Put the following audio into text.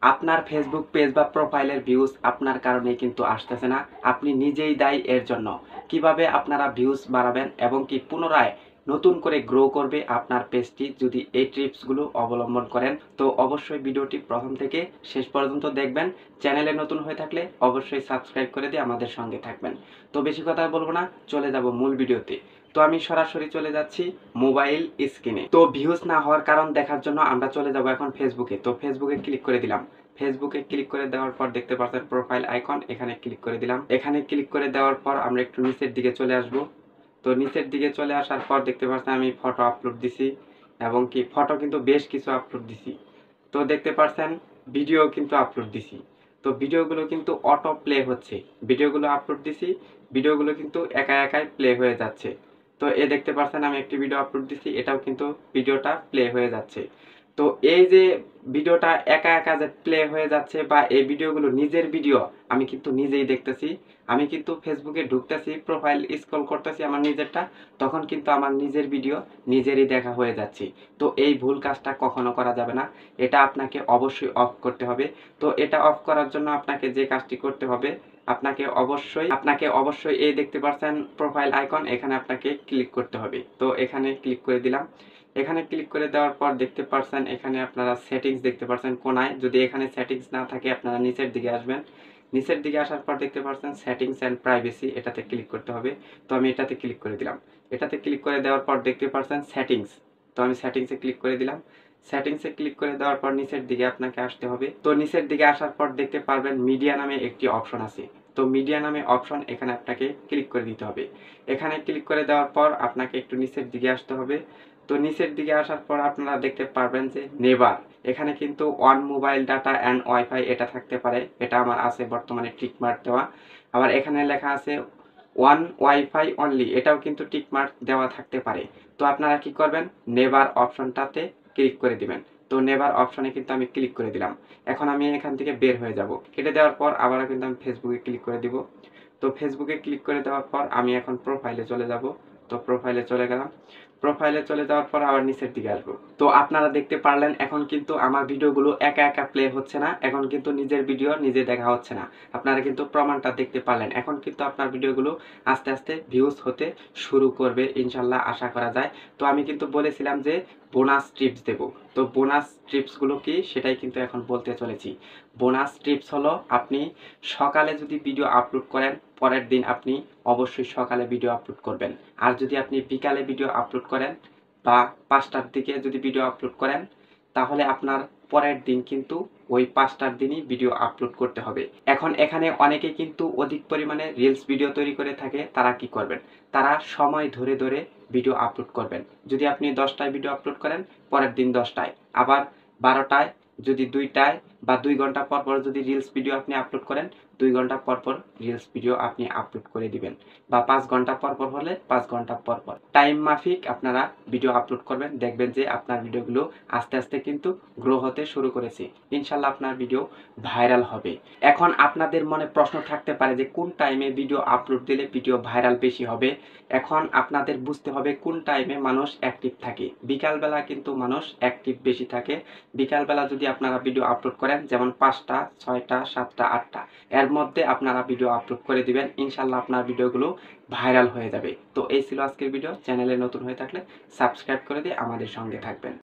আপনার Facebook page বা প্রোফাইলের ভিউজ আপনার কারণেই কিন্তু আসতেছে না, আপনি নিজেই দায়ী এর জন্য। কিভাবে আপনারা ভিউজ বাড়াবেন এবং কি পুনরায় নতুন করে গ্রো করবে আপনার পেজটি যদি এই টিপসগুলো অবলম্বন করেন, তো অবশ্যই ভিডিওটি প্রথম থেকে শেষ পর্যন্ত দেখবেন। চ্যানেলে নতুন হয়ে থাকলে অবশ্যই সাবস্ক্রাইব করে দিয়ে আমাদের সঙ্গে থাকবেন। তো বেশি কথা বলবো না, চলে যাব মূল ভিডিওতে। তো আমি সরাসরি চলে যাচ্ছি মোবাইল স্ক্রিনে। তো ভিউজ না হওয়ার কারণ দেখার জন্য আমরা চলে যাব এখন ফেসবুকে। তো ফেসবুকে ক্লিক করে দিলাম। ফেসবুকে ক্লিক করে দেওয়ার পর দেখতে পাচ্ছেন প্রোফাইল আইকন, এখানে ক্লিক করে দিলাম। এখানে ক্লিক করে দেওয়ার পর আমরা একটু নিচের দিকে চলে আসব। তো নিচের দিকে চলে আসার পর দেখতে পাচ্ছেন আমি ফটো আপলোড দিছি এবং কি ফটো কিন্তু বেশ কিছু আপলোড দিছি। তো দেখতে পাচ্ছেন ভিডিও কিন্তু আপলোড দিছি। তো ভিডিওগুলো কিন্তু অটো প্লে হচ্ছে। ভিডিওগুলো আপলোড দিছি, ভিডিওগুলো কিন্তু একা একাই প্লে হয়ে যাচ্ছে। তো দেখতে পাচ্ছেন আমি একটি ভিডিও আপলোড দিছি, এটাও কিন্তু ভিডিওটা প্লে হয়ে যাচ্ছে। তো এই যে ভিডিওটা একা একা যে প্লে হয়ে যাচ্ছে বা এই ভিডিওগুলো নিজের ভিডিও, আমি কিন্তু নিজেই দেখতেছি। আমি কিন্তু ফেসবুকে ঢুকতেছি, প্রোফাইল স্ক্রল করতেছি আমার নিজেরটা, তখন কিন্তু আমার নিজের ভিডিও নিজেরই দেখা হয়ে যাচ্ছে। তো এই ভুল কাজটা কখনো করা যাবে না, এটা আপনাকে অবশ্যই অফ করতে হবে। তো এটা অফ করার জন্য আপনাকে যে কাজটি করতে হবে, আপনাকে অবশ্যই এই দেখতে পাচ্ছেন প্রোফাইল আইকন, এখানে আপনাকে ক্লিক করতে হবে। তো এখানে ক্লিক করে দিলাম। এখানে ক্লিক করে দেওয়ার পর দেখতে পাচ্ছেন এখানে আপনারা সেটিংস দেখতে পাচ্ছেন কোনায়। যদি এখানে সেটিংস না থাকে আপনারা নিচের দিকে আসবেন। নিচের দিকে আসার পর দেখতে পাচ্ছেন সেটিংস অ্যান্ড প্রাইভেসি, এটাতে ক্লিক করতে হবে। তো আমি এটাতে ক্লিক করে দিলাম। এটাতে ক্লিক করে দেওয়ার পর দেখতে পাচ্ছেন সেটিংস। তো আমি সেটিংসে ক্লিক করে দিলাম। সেটিংসে ক্লিক করে দেওয়ার পর নিচের দিকে আপনাকে আসতে হবে। তো নিচের দিকে আসার পর দেখতে পারবেন মিডিয়া নামে একটি অপশন আছে। তো মিডিয়া নামে অপশন, এখানে আপনাকে ক্লিক করে দিতে হবে। এখানে ক্লিক করে দেওয়ার পর আপনাকে একটু নিচের দিকে আসতে হবে। তো নিচের দিকে আসার পর আপনারা দেখতে পারবেন যে নেভার, এখানে কিন্তু on mobile data and wifi এটা থাকতে পারে, এটা আমার আছে বর্তমানে টিক মার্ক দেওয়া। আবার এখানে লেখা আছে ওয়ান ওয়াইফাই অনলি, এটাও কিন্তু টিক মার্ক দেওয়া থাকতে পারে। তো আপনারা কি করবেন, নেভার অপশনটাতে ক্লিক করে দিবেন। তো নেভার অপশনে কিন্তু আমি ক্লিক করে দিলাম। এখন আমি এখান থেকে বের হয়ে যাব। কেটে দেওয়ার পর আবারও কিন্তু আমি ফেসবুকে ক্লিক করে দিব। তো ফেসবুকে ক্লিক করে দেওয়ার পর আমি এখন প্রোফাইলে চলে যাব। তো প্রোফাইলে চলে গেলাম। প্রোফাইলে চলে যাওয়ার পর আবার নিচের দিকে আসবো। তো আপনারা দেখতে পারলেন এখন কিন্তু আমার ভিডিওগুলো একা একা প্লে হচ্ছে না, এখন কিন্তু নিজের ভিডিও নিজে দেখা হচ্ছে না। আপনারা কিন্তু প্রমাণটা দেখতে পারলেন। এখন কিন্তু আপনার ভিডিওগুলো আস্তে আস্তে ভিউজ হতে শুরু করবে ইনশাল্লাহ, আশা করা যায়। তো আমি কিন্তু বলেছিলাম যে বোনাস টিপস দেব। তো বোনাস টিপসগুলো কি সেটাই কিন্তু এখন বলতে চলেছি। বোনাস টিপস হলো, আপনি সকালে যদি ভিডিও আপলোড করেন, পরের দিন আপনি অবশ্যই সকালে ভিডিও আপলোড করবেন। আর যদি আপনি বিকালে ভিডিও আপলোড করেন বা 5টার দিকে যদি ভিডিও আপলোড করেন, তাহলে আপনার পরের দিন কিন্তু ওই 5টার দিনই ভিডিও আপলোড করতে হবে। এখন এখানে অনেকে কিন্তু অধিক পরিমাণে রিলস ভিডিও তৈরি করে থাকে, তারা কি করবেন, তারা সময় ধরে ধরে ভিডিও আপলোড করবেন। যদি আপনি 10টায় ভিডিও আপলোড করেন, পরের দিন 10টায়, আবার 12টায়, যদি 2টায় বা 2 ঘন্টা পর পর যদি রিলস ভিডিও আপনি আপলোড করেন, 2 ঘন্টা পর পর রিলস ভিডিও আপনি আপলোড করে দিবেন। বা 5 ঘন্টা পর পর হলে 5 ঘন্টা পর পর টাইম মাফিক আপনারা ভিডিও আপলোড করবেন। দেখবেন যে আপনার ভিডিওগুলো আস্তে আস্তে কিন্তু গ্রো হতে শুরু করেছে। ইনশাল্লাহ আপনার ভিডিও ভাইরাল হবে। এখন আপনাদের মনে প্রশ্ন থাকতে পারে যে কোন টাইমে ভিডিও আপলোড দিলে ভিডিও ভাইরাল বেশি হবে। এখন আপনাদের বুঝতে হবে কোন টাইমে মানুষ অ্যাক্টিভ থাকে। বিকালবেলা কিন্তু মানুষ অ্যাক্টিভ বেশি থাকে। বিকালবেলা যদি আপনারা ভিডিও আপলোড করেন, যেমন 5টা, 6টা, 7টা, 8টা, এর মধ্যে আপনারা ভিডিও আপলোড করে দিবেন, ইনশাল্লাহ আপনার ভিডিওগুলো ভাইরাল হয়ে যাবে। তো এই ছিল আজকের ভিডিও। চ্যানেলে নতুন হয়ে থাকলে সাবস্ক্রাইব করে দিয়ে আমাদের সঙ্গে থাকবেন।